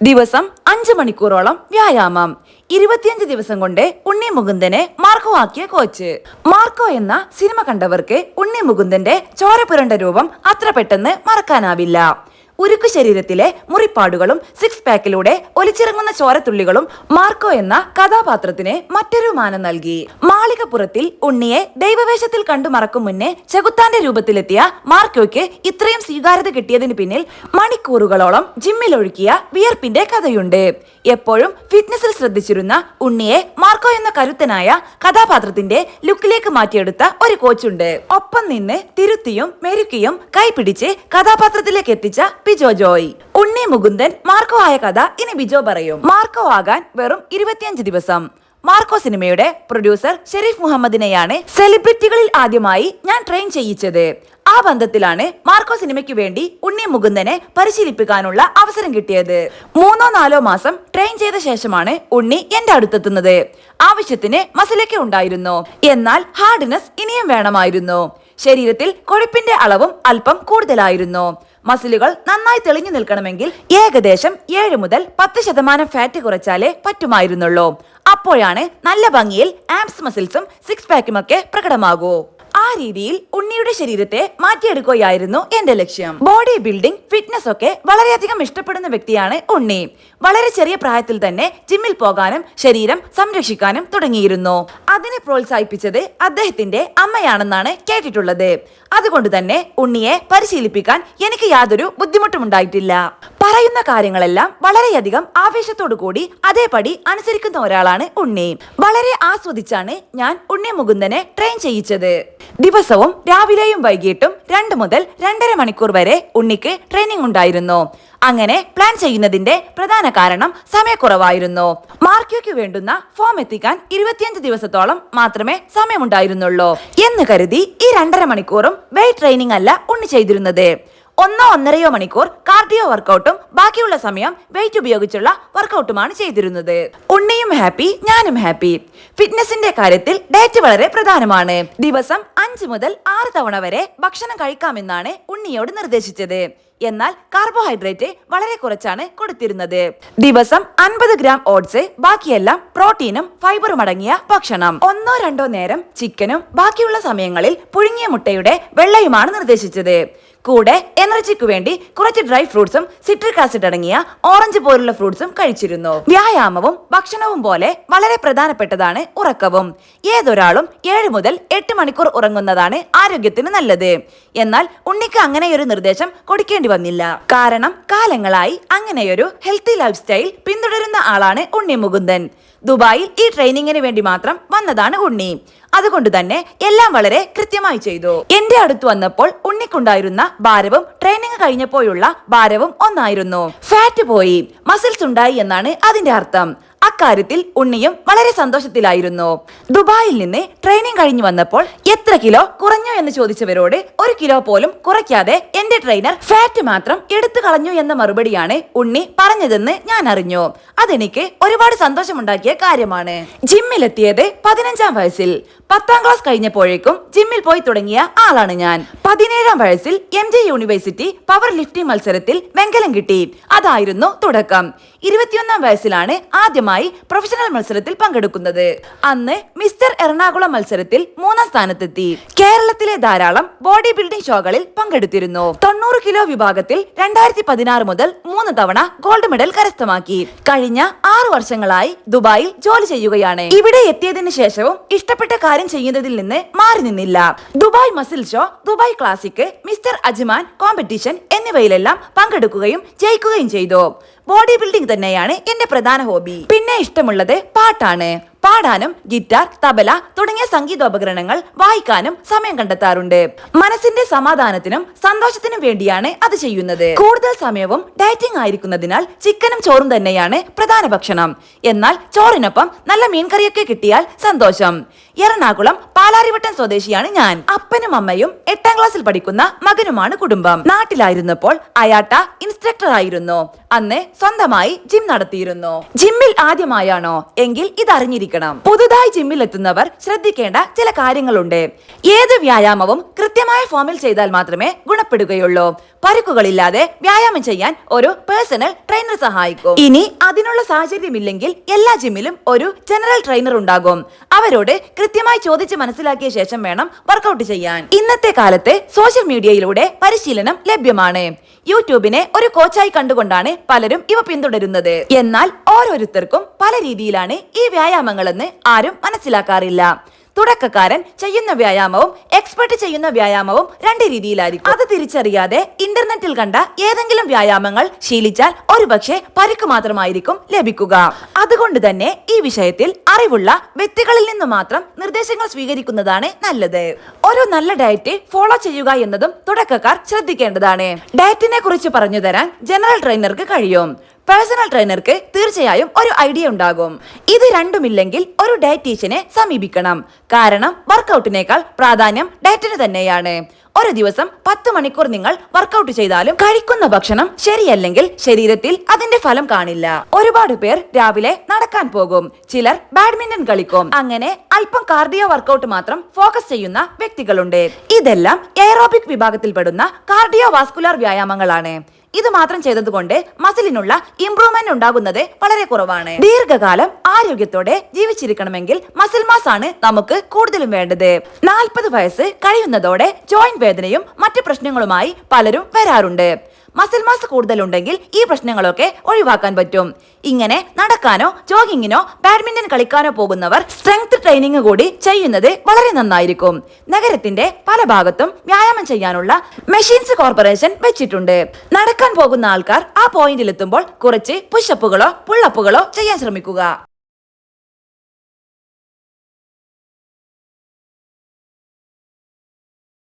ദിവസം 5 മണിക്കൂറോളം വ്യായാമം. 25 ദിവസം കൊണ്ട് ഉണ്ണി മുകുന്ദനെ മാർക്കോ ആക്കിയ കോച്ച്. മാർക്കോ എന്ന സിനിമ കണ്ടവർക്ക് ഉണ്ണി മുകുന്ദന്റെ ചോരപുരണ്ട രൂപം അത്ര പെട്ടെന്ന് മറക്കാനാവില്ല. ഉരുക്കു ശരീരത്തിലെ മുറിപ്പാടുകളും സിക്സ് പാക്കിലൂടെ ഒലിച്ചിറങ്ങുന്ന ചോരത്തുള്ളികളും മാർക്കോ എന്ന കഥാപാത്രത്തിന് മറ്റൊരു മാനം നൽകി. മാളികപ്പുറത്തിൽ ഉണ്ണിയെ ദൈവവേഷത്തിൽ കണ്ടു മറക്കും മുന്നേ ചെകുത്താന്റെ രൂപത്തിലെത്തിയ മാർക്കോയ്ക്ക് ഇത്രയും സ്വീകാര്യത കിട്ടിയതിന് പിന്നിൽ മണിക്കൂറുകളോളം ജിമ്മിലൊഴുക്കിയ വിയർപ്പിന്റെ കഥയുണ്ട്. എപ്പോഴും ഫിറ്റ്നസിൽ ശ്രദ്ധിച്ചിരുന്ന ഉണ്ണിയെ മാർക്കോ എന്ന കരുത്തനായ കഥാപാത്രത്തിന്റെ ലുക്കിലേക്ക് മാറ്റിയെടുത്ത ഒരു കോച്ചുണ്ട്. ഒപ്പം നിന്ന് തിരുത്തിയും മെരുക്കിയും കൈപിടിച്ച് കഥാപാത്രത്തിലേക്ക് എത്തിച്ച ബിജോ ജോയ്. ഉണ്ണി മുകുന്ദൻ മാർക്കോ ആയ കഥ ഇനി ബിജോ പറയും. മാർക്കോ ആകാൻ വെറും 25 ദിവസം. മാർക്കോ സിനിമയുടെ പ്രൊഡ്യൂസർ ഷെരീഫ് മുഹമ്മദിനെയാണ് സെലിബ്രിറ്റികളിൽ ആദ്യമായി ഞാൻ ട്രെയിൻ ചെയ്യിച്ചത്. ആ ബന്ധത്തിലാണ് മാർക്കോ സിനിമയ്ക്ക് വേണ്ടി ഉണ്ണി മുകുന്ദനെ പരിശീലിപ്പിക്കാനുള്ള അവസരം കിട്ടിയത്. 3-4 മാസം ട്രെയിൻ ചെയ്ത ശേഷമാണ് ഉണ്ണി എന്റെ അടുത്തെത്തുന്നത്. ആവശ്യത്തിന് മസിലൊക്കെ ഉണ്ടായിരുന്നു, എന്നാൽ ഹാർഡ്നെസ് ഇനിയും വേണമായിരുന്നു. ശരീരത്തിൽ കൊഴുപ്പിന്റെ അളവും അല്പം കൂടുതലായിരുന്നു. മസിലുകൾ നന്നായി തെളിഞ്ഞു നിൽക്കണമെങ്കിൽ ഏകദേശം 7 മുതൽ 10% ഫാറ്റ് കുറച്ചാലേ പറ്റുമായിരുന്നുള്ളൂ. അപ്പോഴാണ് നല്ല ഭംഗിയിൽ ആംസ് മസിൽസും സിക്സ് പാക്കുമൊക്കെ പ്രകടമാകൂ. ആ രീതിയിൽ ഉണ്ണിയുടെ ശരീരത്തെ മാറ്റിയെടുക്കുകയായിരുന്നു എന്റെ ലക്ഷ്യം. ബോഡി ബിൽഡിംഗ്, ഫിറ്റ്നസ് ഒക്കെ വളരെയധികം ഇഷ്ടപ്പെടുന്ന വ്യക്തിയാണ് ഉണ്ണി. വളരെ ചെറിയ പ്രായത്തിൽ തന്നെ ജിമ്മിൽ പോകാനും ശരീരം സംരക്ഷിക്കാനും തുടങ്ങിയിരുന്നു. അതിനെ പ്രോത്സാഹിപ്പിച്ചത് അദ്ദേഹത്തിന്റെ അമ്മയാണെന്നാണ് കേട്ടിട്ടുള്ളത്. അതുകൊണ്ട് തന്നെ ഉണ്ണിയെ പരിശീലിപ്പിക്കാൻ എനിക്ക് യാതൊരു ബുദ്ധിമുട്ടും ഉണ്ടായിട്ടില്ല. പറയുന്ന കാര്യങ്ങളെല്ലാം വളരെയധികം ആവേശത്തോടു കൂടി അതേപടി അനുസരിക്കുന്ന ഒരാളാണ് ഉണ്ണി. വളരെ ആസ്വദിച്ചാണ് ഞാൻ ഉണ്ണി മുകുന്ദനെ ട്രെയിൻ ചെയ്യിച്ചത്. ദിവസവും രാവിലെയും വൈകിട്ടും 2 മുതൽ 2.5 മണിക്കൂർ വരെ ഉണ്ണിക്ക് ട്രെയിനിങ് ഉണ്ടായിരുന്നു. അങ്ങനെ പ്ലാൻ ചെയ്യുന്നതിന്റെ പ്രധാന കാരണം സമയക്കുറവായിരുന്നു. മാർക്കോയ്ക്ക് വേണ്ടുന്ന ഫോം എത്തിക്കാൻ 25 ദിവസത്തോളം മാത്രമേ സമയമുണ്ടായിരുന്നുള്ളൂ എന്ന് കരുതി ഈ 2.5 മണിക്കൂറും വെയിറ്റ് ട്രെയിനിങ് അല്ല ഉണ്ണി ചെയ്തിരുന്നത്. 1-1.5 മണിക്കൂർ കാർഡിയോ വർക്കൗട്ടും ബാക്കിയുള്ള സമയം വെയിറ്റ് ഉപയോഗിച്ചുള്ള വർക്കൗട്ടുമാണ് ചെയ്തിരുന്നത്. ഉണ്ണിയും ഹാപ്പി, ഞാനും ഹാപ്പി. ഫിറ്റ്നസിന്റെ കാര്യത്തിൽ ഡയറ്റ് വളരെ പ്രധാനമാണ്. ദിവസം 5 മുതൽ 6 തവണ വരെ ഭക്ഷണം കഴിക്കാമെന്നാണ് ഉണ്ണിയോട് നിർദ്ദേശിച്ചത്. എന്നാൽ കാർബോഹൈഡ്രേറ്റ് വളരെ കുറച്ചാണ് കൊടുത്തിരുന്നത്. ദിവസം 50 ഗ്രാം ഓട്സ്, ബാക്കിയെല്ലാം പ്രോട്ടീനും ഫൈബറും അടങ്ങിയ ഭക്ഷണം. 1-2 നേരം ചിക്കനും ബാക്കിയുള്ള സമയങ്ങളിൽ പുഴുങ്ങിയ മുട്ടയുടെ വെള്ളയുമാണ് നിർദ്ദേശിച്ചത്. കൂടെ എനർജിക്ക് വേണ്ടി കുറച്ച് ഡ്രൈ ഫ്രൂട്ട്സും സിട്രിക് ആസിഡ് അടങ്ങിയ ഓറഞ്ച് പോലുള്ള ഫ്രൂട്ട്സും കഴിച്ചിരുന്നു. വ്യായാമവും ഭക്ഷണവും പോലെ വളരെ പ്രധാനപ്പെട്ടതാണ് ഉറക്കവും. ഏതൊരാളും 7 മുതൽ 8 മണിക്കൂർ ഉറങ്ങുന്നതാണ് ആരോഗ്യത്തിന് നല്ലത്. എന്നാൽ ഉണ്ണിക്ക് അങ്ങനെയൊരു നിർദ്ദേശം കൊടുക്കേണ്ടി വന്നില്ല. കാരണം കാലങ്ങളായി അങ്ങനെയൊരു ഹെൽത്തി ലൈഫ് സ്റ്റൈൽ പിന്തുടരുന്ന ആളാണ് ഉണ്ണി മുകുന്ദൻ. ദുബായിൽ ഈ ട്രെയിനിങ്ങിന് വേണ്ടി മാത്രം വന്നതാണ് ഉണ്ണി. അതുകൊണ്ട് തന്നെ എല്ലാം വളരെ കൃത്യമായി ചെയ്തു. എന്റെ അടുത്ത് വന്നപ്പോൾ ഉണ്ണിക്കുണ്ടായിരുന്ന ഭാരവും ട്രെയിനിങ് കഴിഞ്ഞപ്പോഴുള്ള ഭാരവും ഒന്നായിരുന്നു. ഫാറ്റ് പോയി, മസിൽസ് ഉണ്ടായി എന്നാണ് അതിന്റെ അർത്ഥം. അക്കാര്യത്തിൽ ഉണ്ണിയും വളരെ സന്തോഷത്തിലായിരുന്നു. ദുബായിൽ നിന്ന് ട്രെയിനിങ് കഴിഞ്ഞു വന്നപ്പോൾ എത്ര കിലോ കുറഞ്ഞു എന്ന് ചോദിച്ചവരോട് 1 കിലോ പോലും കുറയ്ക്കാതെ എന്റെ ട്രെയിനർ ഫാറ്റ് മാത്രം എടുത്തു കളഞ്ഞു എന്ന മറുപടിയാണ് ഉണ്ണി പറഞ്ഞതെന്ന് ഞാൻ അറിഞ്ഞു. അതെനിക്ക് ഒരുപാട് സന്തോഷമുണ്ടാക്കിയ കാര്യമാണ്. ജിമ്മിലെത്തിയത് 15-ാം വയസ്സിൽ. 10ാം ക്ലാസ് കഴിഞ്ഞപ്പോഴേക്കും ജിമ്മിൽ പോയി തുടങ്ങിയ ആളാണ് ഞാൻ. 17ാം വയസ്സിൽ MJ യൂണിവേഴ്സിറ്റി പവർ ലിഫ്റ്റിംഗ് മത്സരത്തിൽ വെങ്കലം കിട്ടി. അതായിരുന്നു തുടക്കം. 21ാം വയസ്സിലാണ് ആദ്യമായി പ്രൊഫഷണൽ മത്സരത്തിൽ പങ്കെടുക്കുന്നത്. അന്ന് മിസ്റ്റർ എറണാകുളം മത്സരത്തിൽ 3ാം സ്ഥാനത്തെത്തി. കേരളത്തിലെ ധാരാളം ബോഡി ബിൽഡിംഗ് ഷോകളിൽ പങ്കെടുത്തിരുന്നു. 90 കിലോ വിഭാഗത്തിൽ 2016 മുതൽ 3 തവണ ഗോൾഡ് മെഡൽ കരസ്ഥമാക്കി. കഴിഞ്ഞ 6 വർഷങ്ങളായി ദുബായിൽ ജോലി ചെയ്യുകയാണ്. ഇവിടെ എത്തിയതിനു ശേഷവും ഇഷ്ടപ്പെട്ട കാര്യം ചെയ്യുന്നതിൽ നിന്ന് മാറി നിന്നില്ല. Dubai muscle show, Dubai classic, mister Ajman competition എന്നിവയിലെല്ലാം പങ്കെടുക്കുകയും ജയിക്കുകയും ചെയ്തു. ബോഡി ബിൽഡിംഗ് തന്നെയാണ് എന്റെ പ്രധാന ഹോബി. പിന്നെ ഇഷ്ടമുള്ളത് പാട്ടാണ്. പാടാനും ഗിറ്റാർ, തബല തുടങ്ങിയ സംഗീതോപകരണങ്ങൾ വായിക്കാനും സമയം കണ്ടെത്താറുണ്ട്. മനസ്സിന്റെ സമാധാനത്തിനും സന്തോഷത്തിനും വേണ്ടിയാണ് അത് ചെയ്യുന്നത്. കൂടുതൽ സമയവും ഡയറ്റിംഗ് ആയിരിക്കുന്നതിനാൽ ചിക്കനും ചോറും തന്നെയാണ് പ്രധാന ഭക്ഷണം. എന്നാൽ ചോറിനൊപ്പം നല്ല മീൻകറിയൊക്കെ കിട്ടിയാൽ സന്തോഷം. എറണാകുളം പാലാരിവട്ടം സ്വദേശിയാണ് ഞാൻ. അപ്പനും അമ്മയും 8ാം ക്ലാസ്സിൽ പഠിക്കുന്ന മകനുമാണ് കുടുംബം. നാട്ടിലായിരുന്നപ്പോൾ അയാട്ട ഇൻസ്ട്രക്ടർ ആയിരുന്നു. അന്ന് സ്വന്തമായി ജിം നടത്തിയിരുന്നു. ജിമ്മിൽ ആദ്യമായാണോ എങ്കിൽ ഇതറിഞ്ഞിരിക്കും. അറിഞ്ഞിരിക്കണം. പുതുതായി ജിമ്മിൽ എത്തുന്നവർ ശ്രദ്ധിക്കേണ്ട ചില കാര്യങ്ങളുണ്ട്. ഏത് വ്യായാമവും കൃത്യമായ ഫോമിൽ ചെയ്താൽ മാത്രമേ ഗുണപ്പെടുകയുള്ളൂ. പരുക്കുകളില്ലാതെ വ്യായാമം ചെയ്യാൻ ഒരു പേഴ്സണൽ ട്രെയിനർ സഹായിക്കും. ഇനി അതിനുള്ള സാഹചര്യമില്ലെങ്കിൽ എല്ലാ ജിമ്മിലും ഒരു ജനറൽ ട്രെയിനർ ഉണ്ടാകും. അവരോട് കൃത്യമായി ചോദിച്ച് മനസ്സിലാക്കിയ ശേഷം വേണം വർക്കൗട്ട് ചെയ്യാൻ. ഇന്നത്തെ കാലത്ത് സോഷ്യൽ മീഡിയയിലൂടെ പരിശീലനം ലഭ്യമാണ്. യൂട്യൂബിനെ ഒരു കോച്ചായി കണ്ടുകൊണ്ടാണ് പലരും ഇവ പിന്തുടരുന്നത്. എന്നാൽ ഓരോരുത്തർക്കും പല രീതിയിലാണ് ഈ വ്യായാമങ്ങളെന്ന് ആരും മനസ്സിലാക്കാറില്ല. തുടക്കക്കാരൻ ചെയ്യുന്ന വ്യായാമവും എക്സ്പെർട്ട് ചെയ്യുന്ന വ്യായാമവും രണ്ട് രീതിയിലായിരിക്കും. അത് തിരിച്ചറിയാതെ ഇന്റർനെറ്റിൽ കണ്ട ഏതെങ്കിലും വ്യായാമങ്ങൾ ശീലിച്ചാൽ ഒരുപക്ഷെ പരിക്ക് മാത്രമായിരിക്കും ലഭിക്കുക. അതുകൊണ്ട് തന്നെ ഈ വിഷയത്തിൽ അറിവുള്ള വ്യക്തികളിൽ നിന്ന് മാത്രം നിർദ്ദേശങ്ങൾ സ്വീകരിക്കുന്നതാണ് നല്ലത്. ഒരു നല്ല ഡയറ്റ് ഫോളോ ചെയ്യുക എന്നതും തുടക്കക്കാർ ശ്രദ്ധിക്കേണ്ടതാണ്. ഡയറ്റിനെ കുറിച്ച് പറഞ്ഞു തരാൻ ജനറൽ ട്രെയിനർക്ക് കഴിയും. പേഴ്സണൽ ട്രെയിനർക്ക് തീർച്ചയായും ഒരു ഐഡിയ ഉണ്ടാകും. ഇത് രണ്ടുമില്ലെങ്കിൽ ഒരു ഡയറ്റീഷ്യനെ സമീപിക്കണം. കാരണം വർക്കൗട്ടിനേക്കാൾ പ്രാധാന്യം ഡയറ്റിന് തന്നെയാണ്. ഒരു ദിവസം 10 മണിക്കൂർ നിങ്ങൾ വർക്കൗട്ട് ചെയ്താലും കഴിക്കുന്ന ഭക്ഷണം ശരിയല്ലെങ്കിൽ ശരീരത്തിൽ അതിന്റെ ഫലം കാണില്ല. ഒരുപാട് പേർ രാവിലെ നടക്കാൻ പോകും, ചിലർ ബാഡ്മിന്റൺ കളിക്കും. അങ്ങനെ അല്പം കാർഡിയോ വർക്കൗട്ട് മാത്രം ഫോക്കസ് ചെയ്യുന്ന വ്യക്തികളുണ്ട്. ഇതെല്ലാം എയറോബിക് വിഭാഗത്തിൽപ്പെടുന്ന കാർഡിയോ വാസ്കുലർ വ്യായാമങ്ങളാണ്. ഇത് മാത്രം ചെയ്തതുകൊണ്ട് മസിലിനുള്ള ഇംപ്രൂവ്മെന്റ് ഉണ്ടാകുന്നത് വളരെ കുറവാണ്. ദീർഘകാലം ആരോഗ്യത്തോടെ ജീവിച്ചിരിക്കണമെങ്കിൽ മസിൽ മാസ് ആണ് നമുക്ക് കൂടുതലും വേണ്ടത്. 40 വയസ്സ് കഴിയുന്നതോടെ ജോയിന്റ് വേദനയും മറ്റു പ്രശ്നങ്ങളുമായി പലരും വരാറുണ്ട്. മസിൽ മാസ് കൂടുതലുണ്ടെങ്കിൽ ഈ പ്രശ്നങ്ങളൊക്കെ ഒഴിവാക്കാൻ പറ്റും. ഇങ്ങനെ നടക്കാനോ ജോഗിങ്ങിനോ ബാഡ്മിന്റൺ കളിക്കാനോ പോകുന്നവർ സ്ട്രെങ്ത് ട്രെയിനിങ് കൂടി ചെയ്യുന്നത് വളരെ നന്നായിരിക്കും. നഗരത്തിന്റെ പല ഭാഗത്തും വ്യായാമം ചെയ്യാനുള്ള മെഷീൻസ് കോർപ്പറേഷൻ വെച്ചിട്ടുണ്ട്. നടക്കാൻ പോകുന്ന ആൾക്കാർ ആ പോയിന്റിൽ എത്തുമ്പോൾ കുറച്ച് പുഷപ്പുകളോ പുള്ളപ്പുകളോ ചെയ്യാൻ ശ്രമിക്കുക.